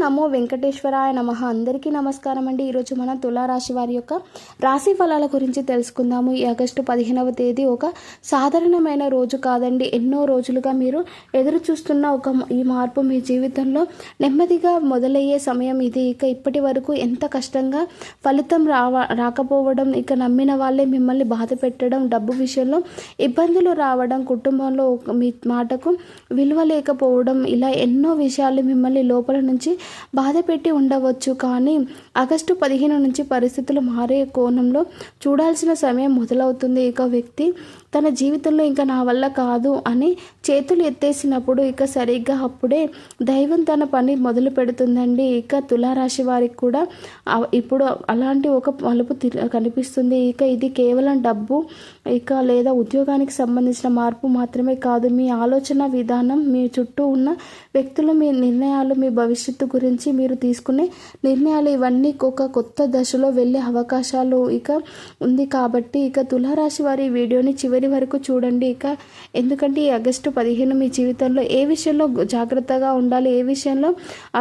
నమో వెంకటేశ్వరాయ నమః. అందరికీ నమస్కారం అండి. ఈరోజు మన తులారాశి వారి యొక్క రాశి ఫలాల గురించి తెలుసుకుందాము. ఈ ఆగస్టు 15వ తేదీ ఒక సాధారణమైన రోజు కాదండి. ఎన్నో రోజులుగా మీరు ఎదురు చూస్తున్న ఈ మార్పు మీ జీవితంలో నెమ్మదిగా మొదలయ్యే సమయం ఇది. ఇప్పటి వరకు ఎంత కష్టంగా ఫలితం రాకపోవడం, నమ్మిన వాళ్ళే మిమ్మల్ని బాధ పెట్టడం, డబ్బు విషయంలో ఇబ్బందులు రావడం, కుటుంబంలో మీ మాటకు విలువ లేకపోవడం, ఇలా ఎన్నో విషయాలు మిమ్మల్ని లోపల నుంచి బాధ పెట్టి ఉండవచ్చు. కానీ ఆగస్టు 15 నుంచి పరిస్థితులు మారే కోణంలో చూడాల్సిన సమయం మొదలవుతుంది. వ్యక్తి తన జీవితంలో నా వల్ల కాదు అని చేతులు ఎత్తేసినప్పుడు సరిగ్గా అప్పుడే దైవం తన పని మొదలు పెడుతుందండి. తులారాశి వారికి కూడా ఇప్పుడు అలాంటి ఒక మలుపు కనిపిస్తుంది. ఇది కేవలం డబ్బు లేదా ఉద్యోగానికి సంబంధించిన మార్పు మాత్రమే కాదు. మీ ఆలోచన విధానం, మీ చుట్టూ ఉన్న వ్యక్తులు, మీ నిర్ణయాలు, మీ భవిష్యత్తు గురించి మీరు తీసుకునే నిర్ణయాలు, ఇవన్నీ ఒక కొత్త దశలో వెళ్ళే అవకాశాలు ఉంది. కాబట్టి తులారాశి వారి వీడియోని చివరి వరకు చూడండి. ఎందుకంటే ఈ ఆగస్టు 15 మీ జీవితంలో ఏ విషయంలో జాగ్రత్తగా ఉండాలి, ఏ విషయంలో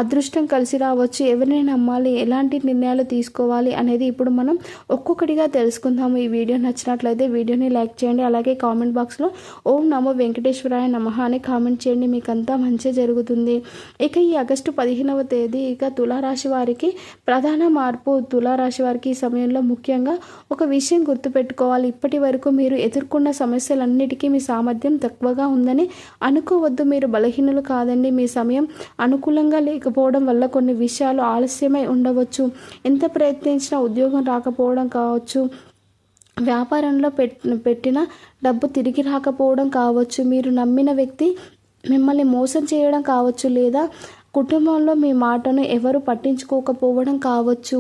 అదృష్టం కలిసి రావచ్చు, ఎవరిని నమ్మాలి, ఎలాంటి నిర్ణయాలు తీసుకోవాలి అనేది ఇప్పుడు మనం ఒక్కొక్కటిగా తెలుసుకుందాము. ఈ వీడియో నచ్చినట్లయితే వీడియోని లైక్ చేయండి. అలాగే కామెంట్ బాక్స్లో ఓం నమో వెంకటేశ్వరాయ నమః అని కామెంట్ చేయండి. మీకు అంతా మంచి జరుగుతుంది. ఈ ఆగస్టు 15వ తేదీ తులారాశి వారికి ప్రధాన మార్పు. తులారాశి వారికి ఈ సమయంలో ముఖ్యంగా ఒక విషయం గుర్తుపెట్టుకోవాలి. ఇప్పటి వరకు మీరు ఎదుర్కొన్న సమస్యలన్నిటికీ మీ సామర్థ్యం తక్కువగా ఉందని అనుకోవద్దు. మీరు బలహీనులు కాదండి. మీ సమయం అనుకూలంగా లేకపోవడం వల్ల కొన్ని విషయాలు ఆలస్యమై ఉండవచ్చు. ఎంత ప్రయత్నించినా ఉద్యోగం రాకపోవడం కావచ్చు, వ్యాపారంలో పెట్టిన డబ్బు తిరిగి రాకపోవడం కావచ్చు, మీరు నమ్మిన వ్యక్తి మిమ్మల్ని మోసం చేయడం కావచ్చు, లేదా కుటుంబంలో మీ మాటను ఎవరు పట్టించుకోకపోవడం కావచ్చు.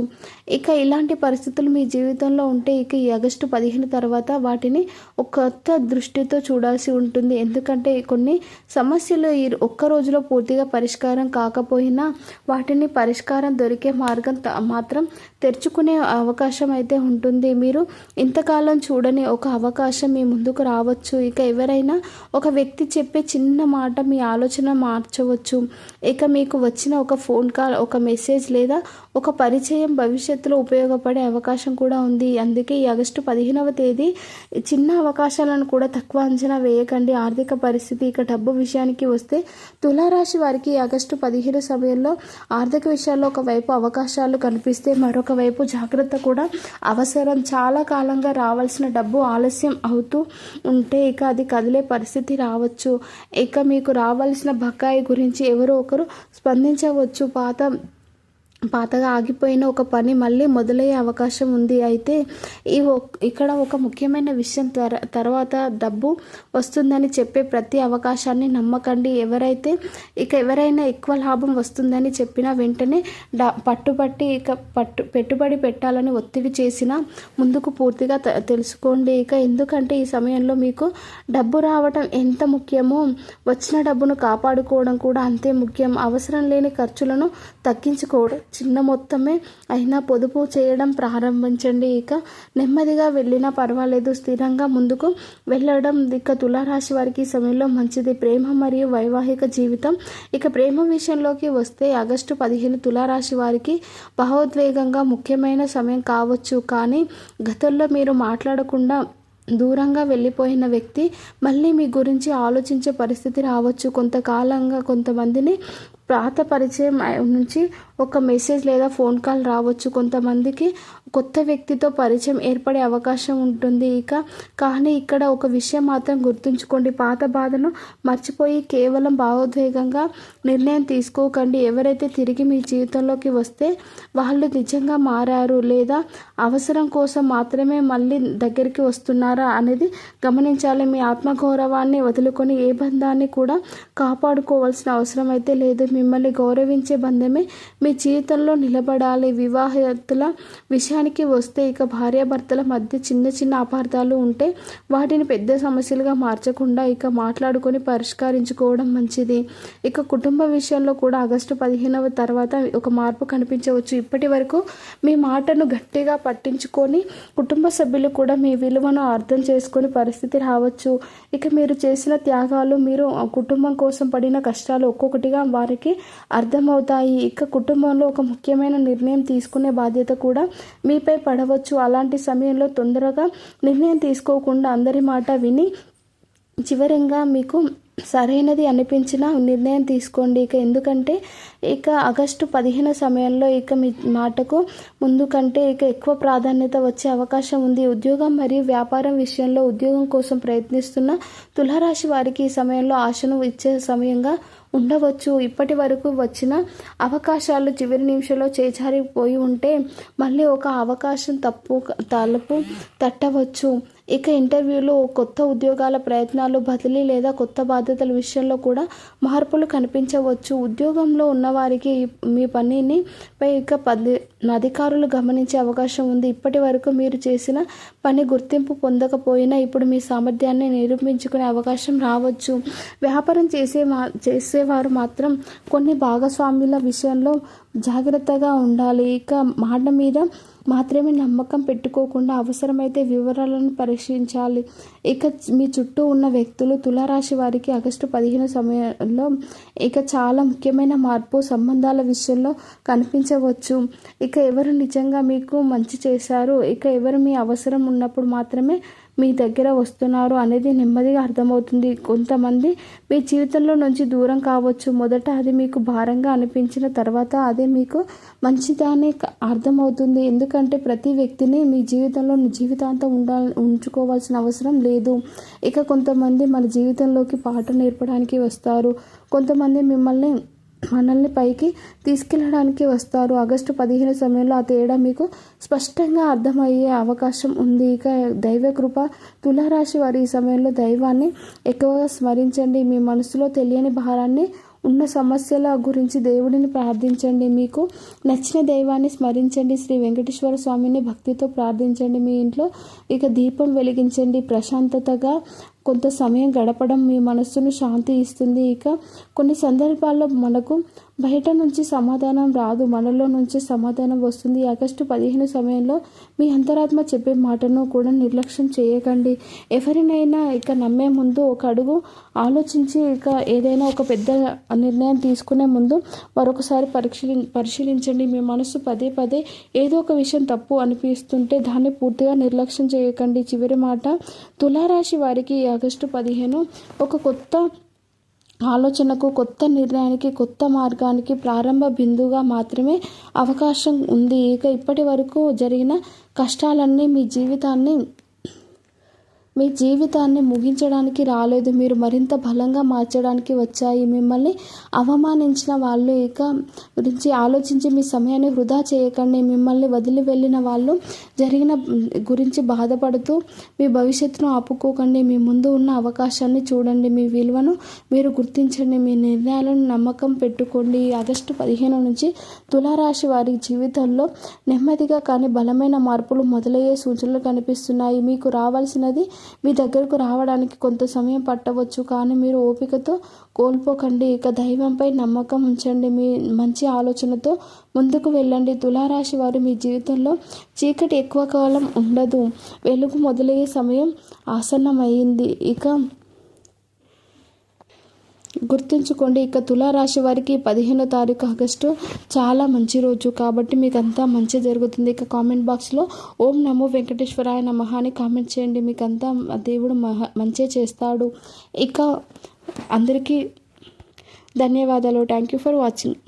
ఇలాంటి పరిస్థితులు మీ జీవితంలో ఉంటే ఈ ఆగస్టు 15 తర్వాత వాటిని ఒక కొత్త దృష్టితో చూడాల్సి ఉంటుంది. ఎందుకంటే కొన్ని సమస్యలు ఈ ఒక్క రోజులో పూర్తిగా పరిష్కారం కాకపోయినా వాటిని పరిష్కారం దొరికే మార్గం మాత్రం తెరుచుకునే అవకాశం అయితే ఉంటుంది. మీరు ఇంతకాలం చూడని ఒక అవకాశం మీ ముందుకు రావచ్చు. ఎవరైనా ఒక వ్యక్తి చెప్పే చిన్న మాట మీ ఆలోచన మార్చవచ్చు. మీకు వచ్చిన ఒక ఫోన్ కాల్, ఒక మెసేజ్ లేదా ఒక పరిచయం భవిష్యత్తులో ఉపయోగపడే అవకాశం కూడా ఉంది. అందుకే ఈ ఆగస్టు 15వ తేదీ చిన్న అవకాశాలను కూడా తక్కువ అంచనా వేయకండి. ఆర్థిక పరిస్థితి, డబ్బు విషయానికి వస్తే తులారాశి వారికి ఆగస్టు 15 సమయంలో ఆర్థిక విషయాల్లో ఒకవైపు అవకాశాలు కనిపిస్తే మరొక వైపు జాగ్రత్త కూడా అవసరం. చాలా కాలంగా రావాల్సిన డబ్బు ఆలస్యం అవుతూ ఉంటే అది కదిలే పరిస్థితి రావచ్చు. మీకు రావాల్సిన బకాయి గురించి ఎవరో ఒకరు స్పందించవచ్చు. పాతగా ఆగిపోయిన ఒక పని మళ్ళీ మొదలయ్యే అవకాశం ఉంది. అయితే ఇక్కడ ఒక ముఖ్యమైన విషయం, తర్వాత డబ్బు వస్తుందని చెప్పే ప్రతి అవకాశాన్ని నమ్మకండి. ఎవరైనా ఎక్కువ లాభం వస్తుందని చెప్పినా వెంటనే పట్టుబట్టి పెట్టుబడి పెట్టాలని ఒత్తిడి చేసినా ముందుకు పూర్తిగా తెలుసుకోండి. ఎందుకంటే ఈ సమయంలో మీకు డబ్బు రావడం ఎంత ముఖ్యమో వచ్చిన డబ్బును కాపాడుకోవడం కూడా అంతే ముఖ్యం. అవసరం లేని ఖర్చులను తగ్గించుకోవడం, చిన్న మొత్తమే అయినా పొదుపు చేయడం ప్రారంభించండి. నెమ్మదిగా వెళ్ళినా పర్వాలేదు, స్థిరంగా ముందుకు వెళ్ళడం తులారాశి వారికి ఈ సమయంలో మంచిది. ప్రేమ మరియు వైవాహిక జీవితం. ప్రేమ విషయంలోకి వస్తే ఆగస్టు 15 తులారాశి వారికి భావోద్వేగంగా ముఖ్యమైన సమయం కావచ్చు. కానీ గతంలో మీరు మాట్లాడకుండా దూరంగా వెళ్ళిపోయిన వ్యక్తి మళ్ళీ మీ గురించి ఆలోచించే పరిస్థితి రావచ్చు. కొంతకాలంగా కొంతమందిని పాత పరిచయం నుంచి ఒక మెసేజ్ లేదా ఫోన్ కాల్ రావచ్చు. కొంతమందికి కొత్త వ్యక్తితో పరిచయం ఏర్పడే అవకాశం ఉంటుంది. కానీ ఇక్కడ ఒక విషయం మాత్రం గుర్తుంచుకోండి. పాత బాధను మర్చిపోయి కేవలం భావోద్వేగంగా నిర్ణయం తీసుకోకండి. ఎవరైతే తిరిగి మీ జీవితంలోకి వస్తే వాళ్ళు నిజంగా మారారు లేదా అవసరం కోసం మాత్రమే మళ్ళీ దగ్గరికి వస్తున్నారా అనేది గమనించాలి. మీ ఆత్మగౌరవాన్ని వదులుకొని ఏ బంధాన్ని కూడా కాపాడుకోవాల్సిన అవసరం అయితే లేదు. మిమ్మల్ని గౌరవించే బంధమే మీ జీవితంలో నిలబడాలి. వివాహితుల విషయానికి వస్తే భార్యాభర్తల మధ్య చిన్న చిన్న అపార్థాలు ఉంటే వాటిని పెద్ద సమస్యలుగా మార్చకుండా మాట్లాడుకొని పరిష్కరించుకోవడం మంచిది. కుటుంబ విషయంలో కూడా ఆగస్టు 15వ తర్వాత ఒక మార్పు కనిపించవచ్చు. ఇప్పటి వరకు మీ మాటను గట్టిగా పట్టించుకొని కుటుంబ సభ్యులు కూడా మీ విలువను అర్థం చేసుకొని పరిస్థితి రావచ్చు. మీరు చేసిన త్యాగాలు, మీరు కుటుంబం కోసం పడిన కష్టాలు ఒక్కొక్కటిగా వారికి వారికి అర్థమవుతాయి. ఇక కుటుంబంలో ఒక ముఖ్యమైన నిర్ణయం తీసుకునే బాధ్యత కూడా మీపై పడవచ్చు. అలాంటి సమయంలో తొందరగా నిర్ణయం తీసుకోకుండా అందరి మాట విని చివరిగా మీకు సరైనది అనిపించిన నిర్ణయం తీసుకోండి. ఎందుకంటే ఆగస్టు 15 సమయంలో మీ మాటకు ముందు కంటే ఎక్కువ ప్రాధాన్యత వచ్చే అవకాశం ఉంది. ఉద్యోగం మరియు వ్యాపారం విషయంలో ఉద్యోగం కోసం ప్రయత్నిస్తున్న తులారాశి వారికి ఈ సమయంలో ఆశను ఇచ్చే సమయంగా ఉండవచ్చు. ఇప్పటి వరకు వచ్చిన అవకాశాలు చివరి నిమిషంలో చేజారిపోయి ఉంటే మళ్ళీ ఒక అవకాశం తలుపు తట్టవచ్చు. ఇంటర్వ్యూలు, కొత్త ఉద్యోగాల ప్రయత్నాలు, బదిలీ లేదా కొత్త బాధ్యతల విషయంలో కూడా మార్పులు కనిపించవచ్చు. ఉద్యోగంలో ఉన్నవారికి మీ పనిని పై అధికారులు గమనించే అవకాశం ఉంది. ఇప్పటి వరకు మీరు చేసిన పని గుర్తింపు పొందకపోయినా ఇప్పుడు మీ సామర్థ్యాన్ని నిరూపించుకునే అవకాశం రావచ్చు. వ్యాపారం చేసేవారు మాత్రం కొన్ని భాగస్వాముల విషయంలో జాగ్రత్తగా ఉండాలి. మాట మీద మాత్రమే నమ్మకం పెట్టుకోకుండా అవసరమైతే వివరాలను పరీక్షించాలి. మీ చుట్టూ ఉన్న వ్యక్తులు తులారాశి వారికి ఆగస్టు 15 సమయంలో చాలా ముఖ్యమైన మార్పు సంబంధాల విషయంలో కనిపించవచ్చు. ఎవరు నిజంగా మీకు మంచి చేశారు, ఎవరు మీ అవసరం ఉన్నప్పుడు మాత్రమే మీ దగ్గర వస్తున్నారు అనేది నెమ్మదిగా అర్థమవుతుంది. కొంతమంది మీ జీవితంలో నుంచి దూరం కావచ్చు. మొదట అది మీకు భారంగా అనిపించిన తర్వాత అదే మీకు మంచిదానే అర్థమవుతుంది. ఎందుకంటే ప్రతి వ్యక్తిని మీ జీవితంలో జీవితాంతం ఉంచుకోవాల్సిన అవసరం లేదు. కొంతమంది మన జీవితంలోకి పాఠం నేర్పడానికి వస్తారు. కొంతమంది మనల్ని పైకి తీసుకెళ్ళడానికి వస్తారు. ఆగస్టు 15 సమయంలో ఆ తేడా మీకు స్పష్టంగా అర్థమయ్యే అవకాశం ఉంది. దైవ కృప. తులారాశి వారి ఈ సమయంలో దైవాన్ని ఎక్కువగా స్మరించండి. మీ మనసులో తెలియని భారాన్ని ఉన్న సమస్యల గురించి దేవుడిని ప్రార్థించండి. మీకు నచ్చిన దైవాన్ని స్మరించండి. శ్రీ వెంకటేశ్వర స్వామిని భక్తితో ప్రార్థించండి. మీ ఇంట్లో దీపం వెలిగించండి. ప్రశాంతతగా కొంత సమయం గడపడం మీ మనస్సును శాంతి ఇస్తుంది. కొన్ని సందర్భాల్లో మనకు బయట నుంచి సమాధానం రాదు, మనలో నుంచి సమాధానం వస్తుంది. ఆగస్టు 15 సమయంలో మీ అంతరాత్మ చెప్పే మాటను కూడా నిర్లక్ష్యం చేయకండి. ఎవరినైనా నమ్మే ముందు ఒక అడుగు ఆలోచించి ఏదైనా ఒక పెద్ద నిర్ణయం తీసుకునే ముందు మరొకసారి పరిశీలించండి. మీ మనసు పదే పదే ఏదో ఒక విషయం తప్పు అనిపిస్తుంటే దాన్ని పూర్తిగా నిర్లక్ష్యం చేయకండి. చివరి మాట. తులారాశి వారికి ఆగస్టు 15 ఒక కొత్త ఆలోచనకు, కొత్త నిర్ణయానికి, కొత్త మార్గానికి ప్రారంభ బిందువుగా మాత్రమే అవకాశం ఉంది. ఇప్పటి వరకు జరిగిన కష్టాలన్నీ మీ జీవితాన్ని ముగించడానికి రాలేదు, మీరు మరింత బలంగా మార్చడానికి వచ్చాయి. మిమ్మల్ని అవమానించిన వాళ్ళు గురించి ఆలోచించి మీ సమయాన్ని వృధా చేయకండి. మిమ్మల్ని వదిలి వెళ్ళిన వాళ్ళు జరిగిన గురించి బాధపడుతూ మీ భవిష్యత్తును ఆపుకోకండి. మీ ముందు ఉన్న అవకాశాన్ని చూడండి. మీ విలువను మీరు గుర్తించండి. మీ నిర్ణయాలను నమ్మకం పెట్టుకోండి. ఆగస్టు 15 నుంచి తులారాశి వారి జీవితంలో నెమ్మదిగా కానీ బలమైన మార్పులు మొదలయ్యే సూచనలు కనిపిస్తున్నాయి. మీకు రావాల్సినది మీ దగ్గరకు రావడానికి కొంత సమయం పట్టవచ్చు, కానీ మీరు ఓపికతో కోల్పోకండి. దైవంపై నమ్మకం ఉంచండి. మీ మంచి ఆలోచనతో ముందుకు వెళ్ళండి. తులారాశి వారు మీ జీవితంలో చీకటి ఎక్కువ కాలం ఉండదు, వెలుగు మొదలయ్యే సమయం ఆసన్నమైంది. గుర్తుంచుకోండి. తులారాశి వారికి 15వ తారీఖు ఆగస్టు చాలా మంచి రోజు, కాబట్టి మీకు అంతా మంచి జరుగుతుంది. కామెంట్ బాక్స్లో ఓం నమో వెంకటేశ్వరాయ నమః అని కామెంట్ చేయండి. మీకు అంతా దేవుడు మంచి చేస్తాడు. అందరికీ ధన్యవాదాలు. Thank you for watching.